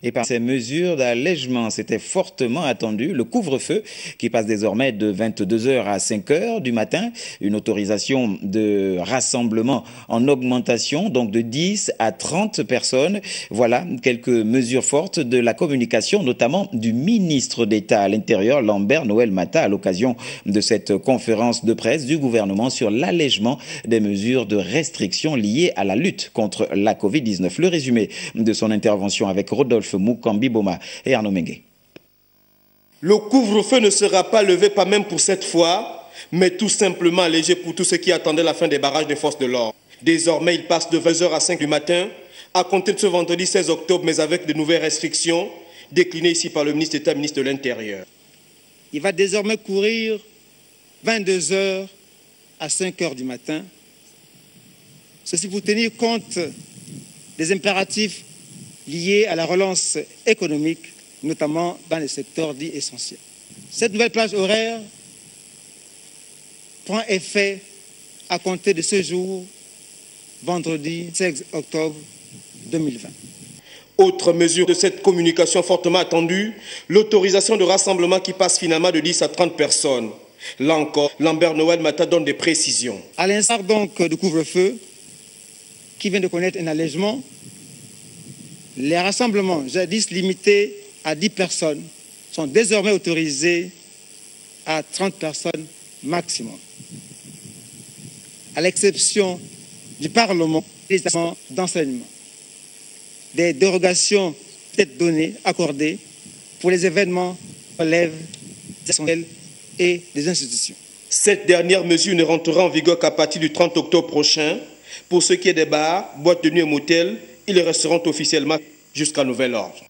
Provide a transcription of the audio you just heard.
Et par ces mesures d'allègement, c'était fortement attendu. Le couvre-feu qui passe désormais de 22 h à 5 h du matin. Une autorisation de rassemblement en augmentation, donc de 10 à 30 personnes. Voilà quelques mesures fortes de la communication, notamment du ministre d'État à l'Intérieur, Lambert Noël Matta, à l'occasion de cette conférence de presse du gouvernement sur l'allègement des mesures de restriction liées à la lutte contre la Covid-19. Le résumé de son intervention avec Rodolphe Mukambi Boma et Arnaud Mengue. Le couvre-feu ne sera pas levé, pas même pour cette fois, mais tout simplement allégé pour tous ceux qui attendaient la fin des barrages des forces de l'ordre. Désormais, il passe de 20 h à 5 h du matin, à compter de ce vendredi 16 octobre, mais avec de nouvelles restrictions déclinées ici par le ministre d'État, ministre de l'Intérieur. Il va désormais courir 22 h à 5 h du matin. Ceci pour tenir compte des impératifs liés à la relance économique, notamment dans les secteurs dits essentiels. Cette nouvelle plage horaire prend effet à compter de ce jour, vendredi 16 octobre 2020. Autre mesure de cette communication fortement attendue, l'autorisation de rassemblement qui passe finalement de 10 à 30 personnes. Là encore, Lambert Noël Matta donne des précisions. À l'instar donc du couvre-feu, qui vient de connaître un allègement, les rassemblements jadis limités à 10 personnes sont désormais autorisés à 30 personnes maximum. À l'exception du Parlement et des établissements d'enseignement. Des dérogations peut-être données, accordées pour les événements relèvent essentiels et des institutions. Cette dernière mesure ne rentrera en vigueur qu'à partir du 30 octobre prochain. Pour ce qui est des bars, boîtes de nuit et motels, ils resteront officiellement jusqu'à nouvel ordre.